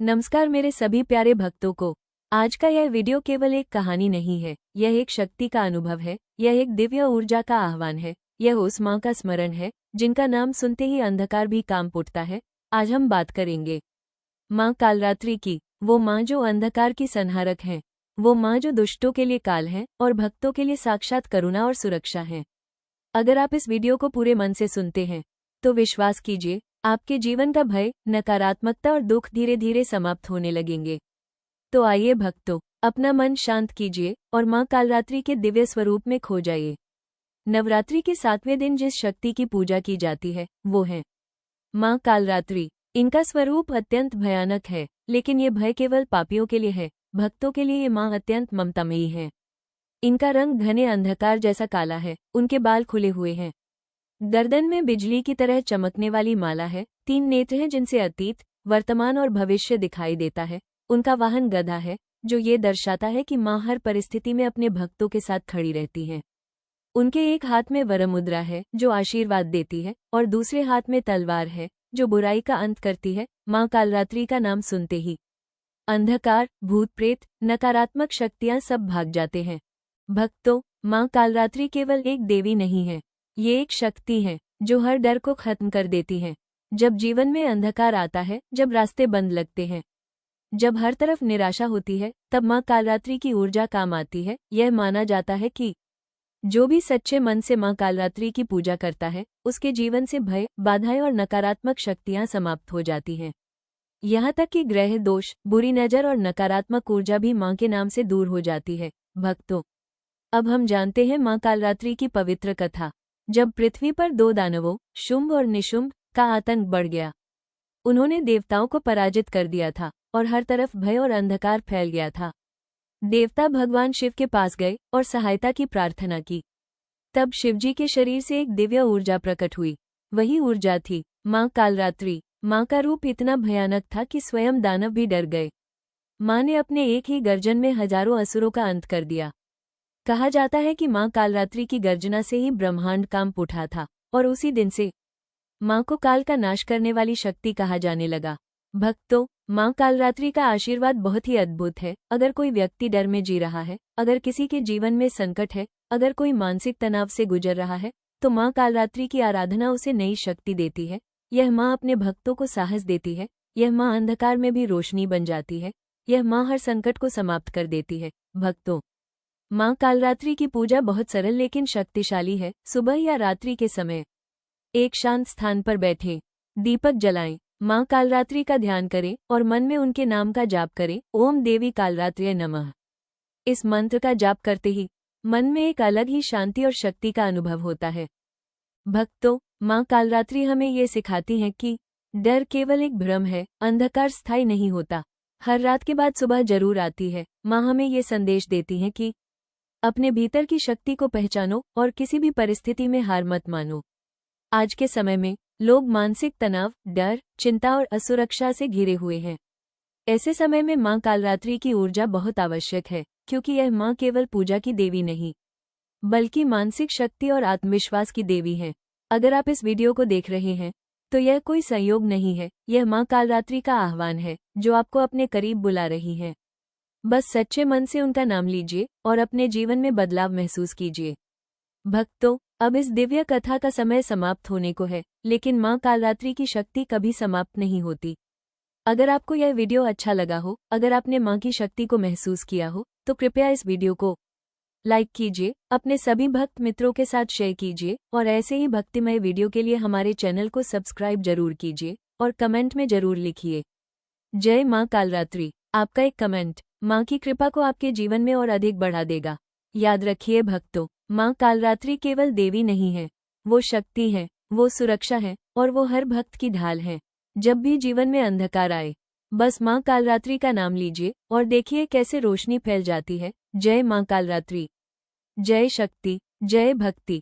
नमस्कार मेरे सभी प्यारे भक्तों को। आज का यह वीडियो केवल एक कहानी नहीं है, यह एक शक्ति का अनुभव है, यह एक दिव्य ऊर्जा का आह्वान है, यह उस माँ का स्मरण है जिनका नाम सुनते ही अंधकार भी कांप उठता है। आज हम बात करेंगे माँ कालरात्रि की, वो माँ जो अंधकार की संहारक है, वो माँ जो दुष्टों के लिए काल है और भक्तों के लिए साक्षात करुणा और सुरक्षा है। अगर आप इस वीडियो को पूरे मन से सुनते हैं तो विश्वास कीजिए, आपके जीवन का भय, नकारात्मकता और दुख धीरे धीरे समाप्त होने लगेंगे। तो आइए भक्तों, अपना मन शांत कीजिए और माँ कालरात्रि के दिव्य स्वरूप में खो जाइए। नवरात्रि के 7वें दिन जिस शक्ति की पूजा की जाती है वो है माँ कालरात्रि। इनका स्वरूप अत्यंत भयानक है, लेकिन ये भय केवल पापियों के लिए है। भक्तों के लिए ये माँ अत्यंत ममतामयी है। इनका रंग घने अंधकार जैसा काला है, उनके बाल खुले हुए हैं, गर्दन में बिजली की तरह चमकने वाली माला है, 3 नेत्र हैं जिनसे अतीत, वर्तमान और भविष्य दिखाई देता है। उनका वाहन गधा है, जो ये दर्शाता है कि माँ हर परिस्थिति में अपने भक्तों के साथ खड़ी रहती हैं। उनके एक हाथ में वरमुद्रा है जो आशीर्वाद देती है और दूसरे हाथ में तलवार है जो बुराई का अंत करती है। माँ कालरात्रि का नाम सुनते ही अंधकार, भूत प्रेत, नकारात्मक शक्तियाँ सब भाग जाते हैं। भक्तों, माँ कालरात्रि केवल एक देवी नहीं है, ये एक शक्ति है जो हर डर को खत्म कर देती है। जब जीवन में अंधकार आता है, जब रास्ते बंद लगते हैं, जब हर तरफ निराशा होती है, तब माँ कालरात्रि की ऊर्जा काम आती है। यह माना जाता है कि जो भी सच्चे मन से माँ कालरात्रि की पूजा करता है, उसके जीवन से भय, बाधाएं और नकारात्मक शक्तियाँ समाप्त हो जाती हैं। यहाँ तक कि ग्रह दोष, बुरी नज़र और नकारात्मक ऊर्जा भी माँ के नाम से दूर हो जाती है। भक्तों, अब हम जानते हैं माँ कालरात्रि की पवित्र कथा। जब पृथ्वी पर 2 दानवों, शुंभ और निशुंभ, का आतंक बढ़ गया, उन्होंने देवताओं को पराजित कर दिया था और हर तरफ भय और अंधकार फैल गया था। देवता भगवान शिव के पास गए और सहायता की प्रार्थना की। तब शिवजी के शरीर से एक दिव्य ऊर्जा प्रकट हुई। वही ऊर्जा थी माँ कालरात्रि। माँ का रूप इतना भयानक था कि स्वयं दानव भी डर गए। माँ ने अपने एक ही गर्जन में हजारों असुरों का अंत कर दिया। कहा जाता है कि माँ कालरात्रि की गर्जना से ही ब्रह्मांड कांप उठा था और उसी दिन से माँ को काल का नाश करने वाली शक्ति कहा जाने लगा। भक्तों, माँ कालरात्रि का आशीर्वाद बहुत ही अद्भुत है। अगर कोई व्यक्ति डर में जी रहा है, अगर किसी के जीवन में संकट है, अगर कोई मानसिक तनाव से गुजर रहा है, तो माँ कालरात्रि की आराधना उसे नई शक्ति देती है। यह माँ अपने भक्तों को साहस देती है। यह माँ अंधकार में भी रोशनी बन जाती है। यह माँ हर संकट को समाप्त कर देती है। भक्तों, माँ कालरात्रि की पूजा बहुत सरल लेकिन शक्तिशाली है। सुबह या रात्रि के समय एक शांत स्थान पर बैठें, दीपक जलाएं, माँ कालरात्रि का ध्यान करें और मन में उनके नाम का जाप करें। ओम देवी कालरात्र्यै नमः। इस मंत्र का जाप करते ही मन में एक अलग ही शांति और शक्ति का अनुभव होता है। भक्तों, माँ कालरात्रि हमें ये सिखाती हैं कि डर केवल एक भ्रम है, अंधकार स्थायी नहीं होता, हर रात के बाद सुबह जरूर आती है। माँ हमें ये संदेश देती हैं कि अपने भीतर की शक्ति को पहचानो और किसी भी परिस्थिति में हार मत मानो। आज के समय में लोग मानसिक तनाव, डर, चिंता और असुरक्षा से घिरे हुए हैं। ऐसे समय में माँ कालरात्रि की ऊर्जा बहुत आवश्यक है, क्योंकि यह माँ केवल पूजा की देवी नहीं, बल्कि मानसिक शक्ति और आत्मविश्वास की देवी है। अगर आप इस वीडियो को देख रहे हैं तो यह कोई संयोग नहीं है, यह माँ कालरात्रि का आह्वान है जो आपको अपने करीब बुला रही है। बस सच्चे मन से उनका नाम लीजिए और अपने जीवन में बदलाव महसूस कीजिए। भक्तों, अब इस दिव्य कथा का समय समाप्त होने को है, लेकिन माँ कालरात्रि की शक्ति कभी समाप्त नहीं होती। अगर आपको यह वीडियो अच्छा लगा हो, अगर आपने माँ की शक्ति को महसूस किया हो, तो कृपया इस वीडियो को लाइक कीजिए, अपने सभी भक्त मित्रों के साथ शेयर कीजिए और ऐसे ही भक्तिमय वीडियो के लिए हमारे चैनल को सब्सक्राइब जरूर कीजिए और कमेंट में जरूर लिखिए जय माँ कालरात्रि। आपका एक कमेंट माँ की कृपा को आपके जीवन में और अधिक बढ़ा देगा। याद रखिए भक्तों, माँ कालरात्रि केवल देवी नहीं है, वो शक्ति है, वो सुरक्षा है और वो हर भक्त की ढाल है। जब भी जीवन में अंधकार आए, बस माँ कालरात्रि का नाम लीजिए और देखिए कैसे रोशनी फैल जाती है। जय माँ कालरात्रि, जय शक्ति, जय भक्ति।